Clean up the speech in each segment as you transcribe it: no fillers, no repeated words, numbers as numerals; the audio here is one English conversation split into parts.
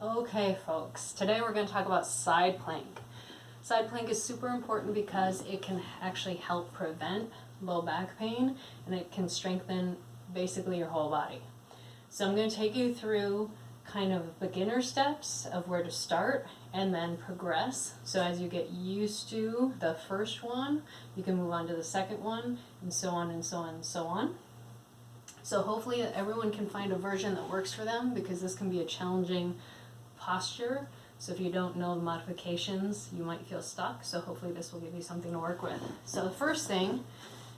Okay, folks, today we're going to talk about side plank. Side plank is super important because it can actually help prevent low back pain and it can strengthen basically your whole body. So I'm going to take you through kind of beginner steps of where to start and then progress. So as you get used to the first one, you can move on to the second one and so on and so on and so on. So hopefully everyone can find a version that works for them because this can be a challenging posture. So if you don't know the modifications, you might feel stuck. So hopefully this will give you something to work with. So the first thing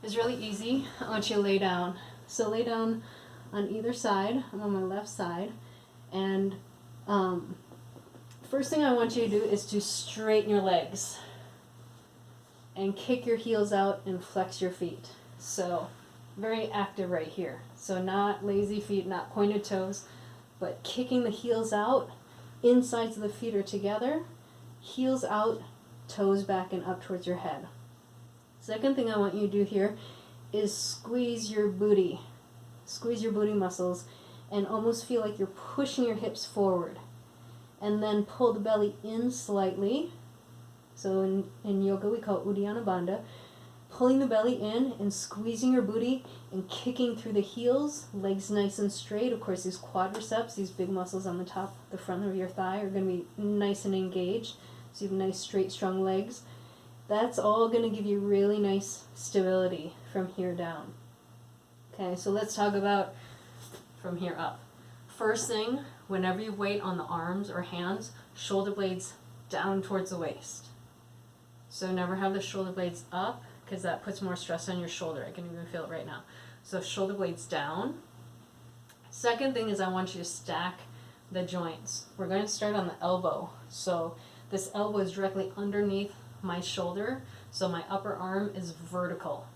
is really easy. I want you to lay down. So lay down on either side. I'm on my left side. And first thing I want you to do is to straighten your legs and kick your heels out and flex your feet. So very active right here. So not lazy feet, not pointed toes, but kicking the heels out. Insides of the feet are together, heels out, toes back and up towards your head. Second thing I want you to do here is squeeze your booty. Squeeze your booty muscles and almost feel like you're pushing your hips forward. And then pull the belly in slightly. So in yoga we call it Uddiyana Bandha. Pulling the belly in and squeezing your booty and kicking through the heels, legs nice and straight. Of course, these quadriceps, these big muscles on the top, the front of your thigh are going to be nice and engaged. So you have nice, straight, strong legs. That's all going to give you really nice stability from here down. Okay, so let's talk about from here up. First thing, whenever you weight on the arms or hands, shoulder blades down towards the waist. So never have the shoulder blades up, because that puts more stress on your shoulder. I can even feel it right now. So shoulder blades down. Second thing is I want you to stack the joints. We're going to start on the elbow. So this elbow is directly underneath my shoulder, so my upper arm is vertical.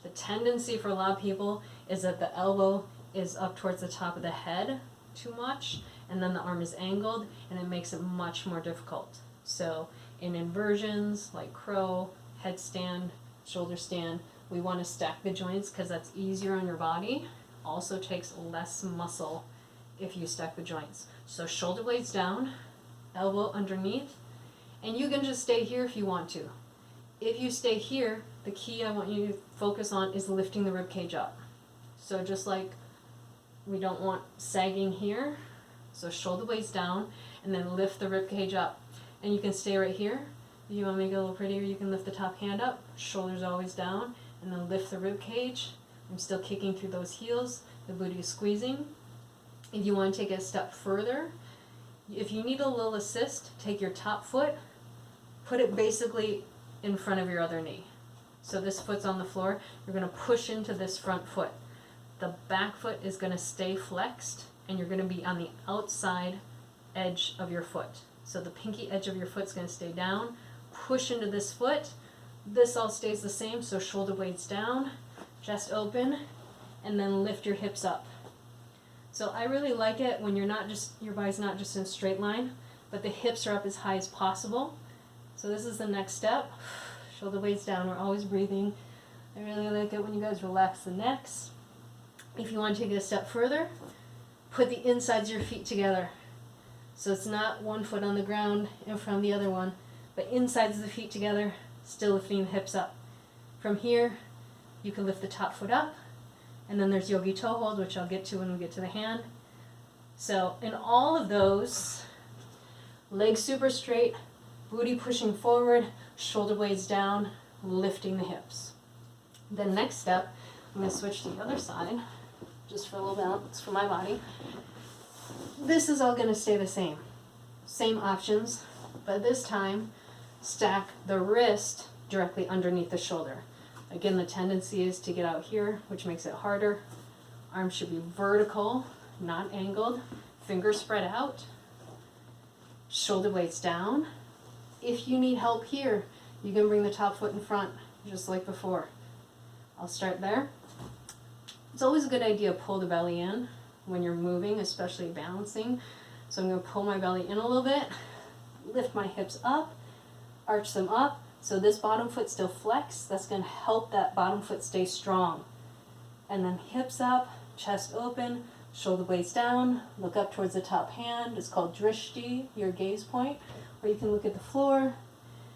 The tendency for a lot of people is that the elbow is up towards the top of the head too much, and then the arm is angled, and it makes it much more difficult. So in inversions like crow, headstand, shoulder stand, we want to stack the joints because that's easier on your body. Also takes less muscle if you stack the joints. So shoulder blades down, elbow underneath, and you can just stay here if you want to. If you stay here, the key I want you to focus on is lifting the rib cage up. So just like we don't want sagging here, so shoulder blades down and then lift the rib cage up. And you can stay right here. If you want to make it a little prettier, you can lift the top hand up, shoulders always down, and then lift the rib cage. I'm still kicking through those heels, the booty is squeezing. If you want to take it a step further, if you need a little assist, take your top foot, put it basically in front of your other knee. So this foot's on the floor, you're going to push into this front foot. The back foot is going to stay flexed, and you're going to be on the outside edge of your foot. So the pinky edge of your foot's going to stay down. Push into this foot. This all stays the same, so shoulder blades down, chest open, and then lift your hips up. So I really like it when your body's not just in a straight line, but the hips are up as high as possible. So this is the next step. Shoulder blades down, we're always breathing. I really like it when you guys relax the necks. If you want to take it a step further, put the insides of your feet together. So it's not one foot on the ground in front of the other one, but insides of the feet together, still lifting the hips up. From here, you can lift the top foot up, and then there's yogi toe hold, which I'll get to when we get to the hand. So in all of those, legs super straight, booty pushing forward, shoulder blades down, lifting the hips. Then next step, I'm going to switch to the other side, just for a little balance for my body. This is all going to stay the same. Same options, but this time, stack the wrist directly underneath the shoulder. Again, the tendency is to get out here, which makes it harder. Arms should be vertical, not angled. Fingers spread out. Shoulder blades down. If you need help here, you can bring the top foot in front, just like before. I'll start there. It's always a good idea to pull the belly in when you're moving, especially balancing. So I'm going to pull my belly in a little bit, lift my hips up, arch them up. So this bottom foot still flex. That's going to help that bottom foot stay strong. And then hips up, chest open, shoulder blades down, look up towards the top hand. It's called drishti, your gaze point, or you can look at the floor.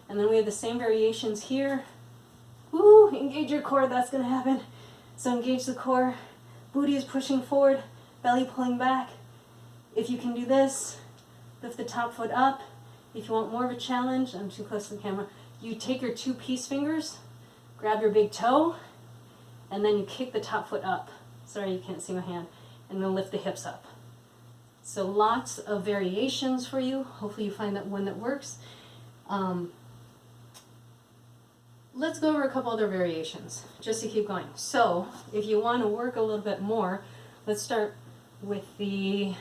And then we have the same variations here. Woo, engage your core, that's gonna happen. So engage the core, booty is pushing forward, belly pulling back. If you can do this, lift the top foot up. If you want more of a challenge, I'm too close to the camera, you take your 2 peace fingers, grab your big toe, and then you kick the top foot up. Sorry, you can't see my hand. And then lift the hips up. So lots of variations for you. Hopefully you find that one that works. Let's go over a couple other variations, just to keep going. So if you want to work a little bit more, let's start with the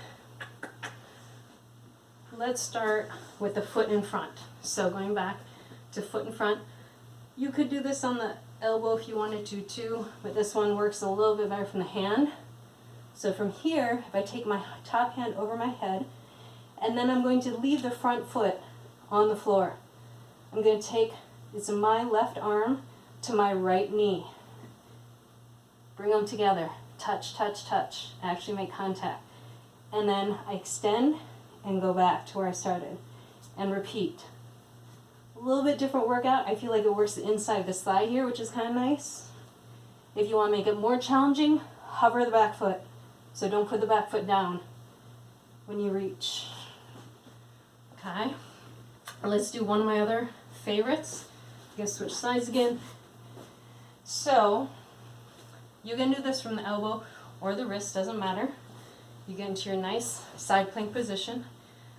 foot in front. So going back to foot in front, you could do this on the elbow if you wanted to too, but this one works a little bit better from the hand. So from here, if I take my top hand over my head, and then I'm going to leave the front foot on the floor. I'm going to take, it's my left arm to my right knee. Bring them together. Touch, touch, touch. Actually make contact. And then I extend and go back to where I started. And repeat. A little bit different workout. I feel like it works the inside of the thigh here, which is kind of nice. If you want to make it more challenging, hover the back foot. So don't put the back foot down when you reach. Okay. Let's do one of my other favorites. I'm going to switch sides again. So you can do this from the elbow or the wrist, doesn't matter. You get into your nice side plank position.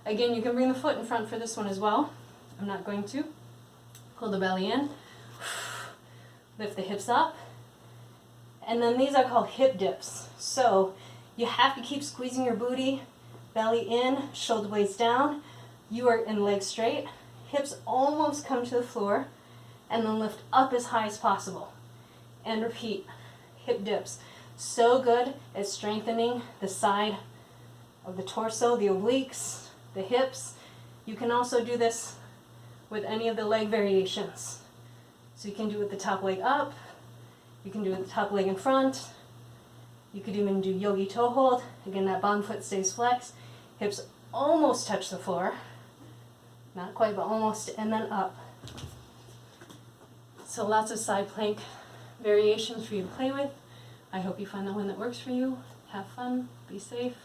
Again, you can bring the foot in front for this one as well. I'm not going to. Pull the belly in. Lift the hips up. And then these are called hip dips. So you have to keep squeezing your booty, belly in, shoulder blades down. You are in legs straight. Hips almost come to the floor. And then lift up as high as possible. And repeat. Hip dips. So good at strengthening the side of the torso, the obliques, the hips. You can also do this with any of the leg variations. So you can do it with the top leg up. You can do it with the top leg in front. You could even do yogi toe hold. Again, that bottom foot stays flexed. Hips almost touch the floor. Not quite, but almost. And then up. So lots of side plank variations for you to play with. I hope you find the one that works for you. Have fun. Be safe.